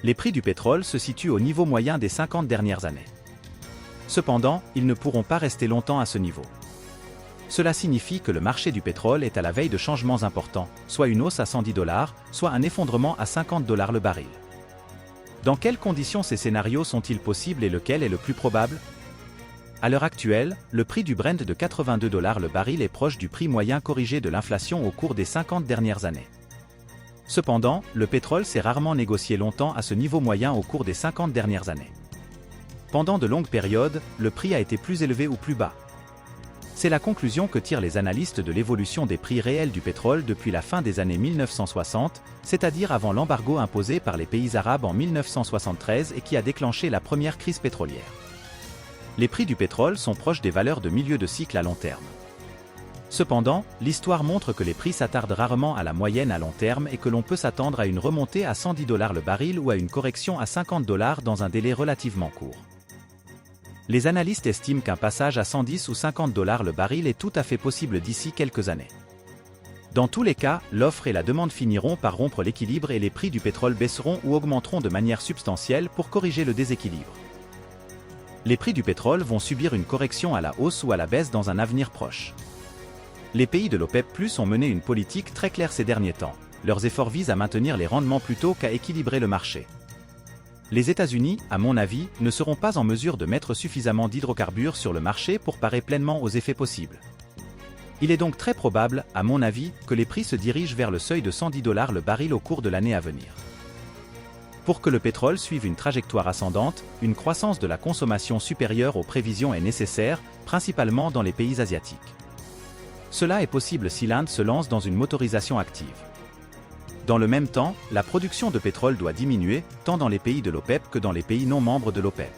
Les prix du pétrole se situent au niveau moyen des 50 dernières années. Cependant, ils ne pourront pas rester longtemps à ce niveau. Cela signifie que le marché du pétrole est à la veille de changements importants, soit une hausse à 110 $, soit un effondrement à 50 $ le baril. Dans quelles conditions ces scénarios sont-ils possibles et lequel est le plus probable? À l'heure actuelle, le prix du Brent de 82 $ le baril est proche du prix moyen corrigé de l'inflation au cours des 50 dernières années. Cependant, le pétrole s'est rarement négocié longtemps à ce niveau moyen au cours des 50 dernières années. Pendant de longues périodes, le prix a été plus élevé ou plus bas. C'est la conclusion que tirent les analystes de l'évolution des prix réels du pétrole depuis la fin des années 1960, c'est-à-dire avant l'embargo imposé par les pays arabes en 1973 et qui a déclenché la première crise pétrolière. Les prix du pétrole sont proches des valeurs de milieu de cycle à long terme. Cependant, l'histoire montre que les prix s'attardent rarement à la moyenne à long terme et que l'on peut s'attendre à une remontée à 110 $ le baril ou à une correction à 50 $ dans un délai relativement court. Les analystes estiment qu'un passage à 110 ou 50 $ le baril est tout à fait possible d'ici quelques années. Dans tous les cas, l'offre et la demande finiront par rompre l'équilibre et les prix du pétrole baisseront ou augmenteront de manière substantielle pour corriger le déséquilibre. Les prix du pétrole vont subir une correction à la hausse ou à la baisse dans un avenir proche. Les pays de l'OPEP+ ont mené une politique très claire ces derniers temps. Leurs efforts visent à maintenir les rendements plutôt qu'à équilibrer le marché. Les États-Unis, à mon avis, ne seront pas en mesure de mettre suffisamment d'hydrocarbures sur le marché pour parer pleinement aux effets possibles. Il est donc très probable, à mon avis, que les prix se dirigent vers le seuil de 110 $ le baril au cours de l'année à venir. Pour que le pétrole suive une trajectoire ascendante, une croissance de la consommation supérieure aux prévisions est nécessaire, principalement dans les pays asiatiques. Cela est possible si l'Inde se lance dans une motorisation active. Dans le même temps, la production de pétrole doit diminuer, tant dans les pays de l'OPEP que dans les pays non membres de l'OPEP.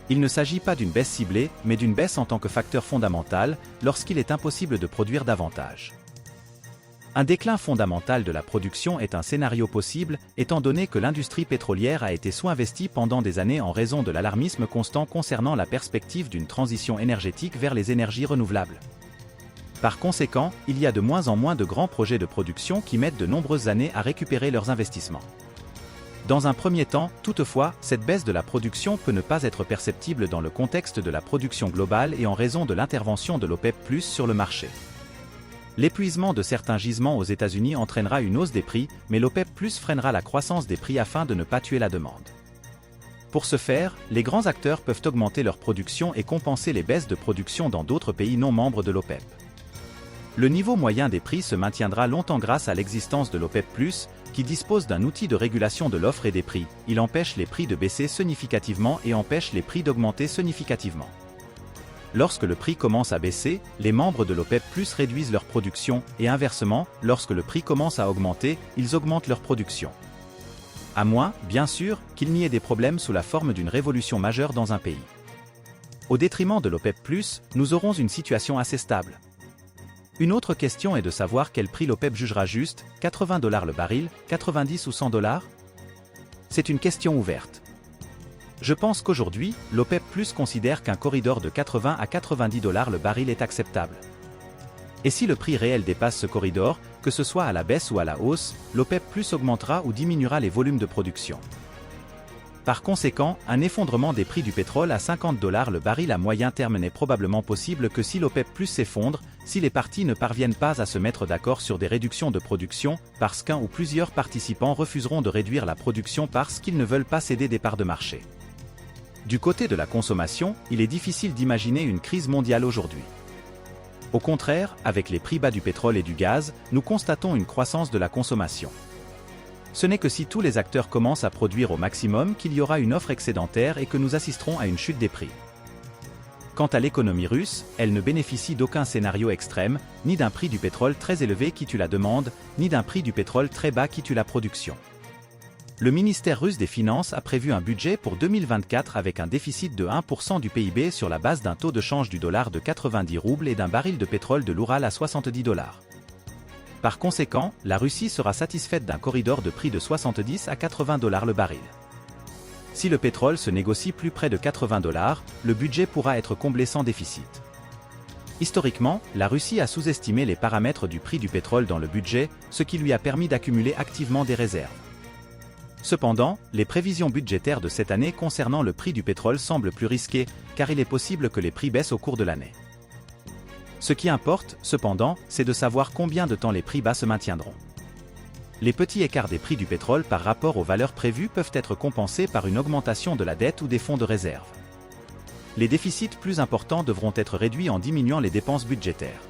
Il ne s'agit pas d'une baisse ciblée, mais d'une baisse en tant que facteur fondamental, lorsqu'il est impossible de produire davantage. Un déclin fondamental de la production est un scénario possible, étant donné que l'industrie pétrolière a été sous-investie pendant des années en raison de l'alarmisme constant concernant la perspective d'une transition énergétique vers les énergies renouvelables. Par conséquent, il y a de moins en moins de grands projets de production qui mettent de nombreuses années à récupérer leurs investissements. Dans un premier temps, toutefois, cette baisse de la production peut ne pas être perceptible dans le contexte de la production globale et en raison de l'intervention de l'OPEP+ sur le marché. L'épuisement de certains gisements aux États-Unis entraînera une hausse des prix, mais l'OPEP+ freinera la croissance des prix afin de ne pas tuer la demande. Pour ce faire, les grands acteurs peuvent augmenter leur production et compenser les baisses de production dans d'autres pays non membres de l'OPEP. Le niveau moyen des prix se maintiendra longtemps grâce à l'existence de l'OPEP+, qui dispose d'un outil de régulation de l'offre et des prix. Il empêche les prix de baisser significativement et empêche les prix d'augmenter significativement. Lorsque le prix commence à baisser, les membres de l'OPEP+ réduisent leur production, et inversement, lorsque le prix commence à augmenter, ils augmentent leur production. À moins, bien sûr, qu'il n'y ait des problèmes sous la forme d'une révolution majeure dans un pays. Au détriment de l'OPEP+, nous aurons une situation assez stable. Une autre question est de savoir quel prix l'OPEP jugera juste, 80 $ le baril, 90 ou 100 $? C'est une question ouverte. Je pense qu'aujourd'hui, l'OPEP+ considère qu'un corridor de 80 à 90 $ le baril est acceptable. Et si le prix réel dépasse ce corridor, que ce soit à la baisse ou à la hausse, l'OPEP+ augmentera ou diminuera les volumes de production. Par conséquent, un effondrement des prix du pétrole à 50 $ le baril à moyen terme n'est probablement possible que si l'OPEP+ s'effondre, si les parties ne parviennent pas à se mettre d'accord sur des réductions de production, parce qu'un ou plusieurs participants refuseront de réduire la production parce qu'ils ne veulent pas céder des parts de marché. Du côté de la consommation, il est difficile d'imaginer une crise mondiale aujourd'hui. Au contraire, avec les prix bas du pétrole et du gaz, nous constatons une croissance de la consommation. Ce n'est que si tous les acteurs commencent à produire au maximum qu'il y aura une offre excédentaire et que nous assisterons à une chute des prix. Quant à l'économie russe, elle ne bénéficie d'aucun scénario extrême, ni d'un prix du pétrole très élevé qui tue la demande, ni d'un prix du pétrole très bas qui tue la production. Le ministère russe des Finances a prévu un budget pour 2024 avec un déficit de 1% du PIB sur la base d'un taux de change du dollar de 90 roubles et d'un baril de pétrole de l'Oural à 70 $. Par conséquent, la Russie sera satisfaite d'un corridor de prix de 70 à 80 $ le baril. Si le pétrole se négocie plus près de 80 $, le budget pourra être comblé sans déficit. Historiquement, la Russie a sous-estimé les paramètres du prix du pétrole dans le budget, ce qui lui a permis d'accumuler activement des réserves. Cependant, les prévisions budgétaires de cette année concernant le prix du pétrole semblent plus risquées, car il est possible que les prix baissent au cours de l'année. Ce qui importe, cependant, c'est de savoir combien de temps les prix bas se maintiendront. Les petits écarts des prix du pétrole par rapport aux valeurs prévues peuvent être compensés par une augmentation de la dette ou des fonds de réserve. Les déficits plus importants devront être réduits en diminuant les dépenses budgétaires.